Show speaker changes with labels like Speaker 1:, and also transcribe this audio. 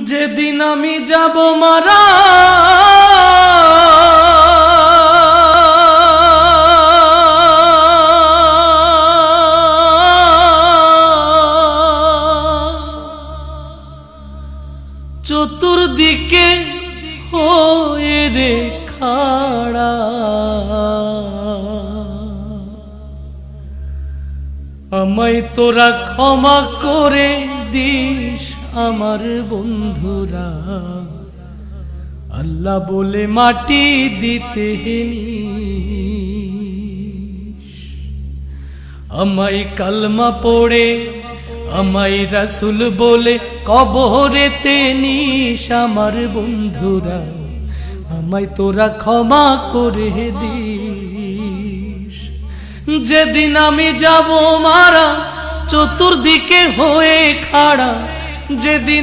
Speaker 1: যেদিন আমি যাব মারা চতুর্দিকে হয়ে রে খাড়া, আমায় তোরা ক্ষমা করে দিস আমার বন্ধুরা, আল্লাহ বলে মাটি দিতে নিস। আমায় কালমা পড়ে আমায় রাসূল বলে কবরেতে নিস আমার বন্ধুরা, আমায় তোরা ক্ষমা করে দিস। যেদিন আমি যাব মারা চতুর্দিকে হয়ে খাড়া, যেদিন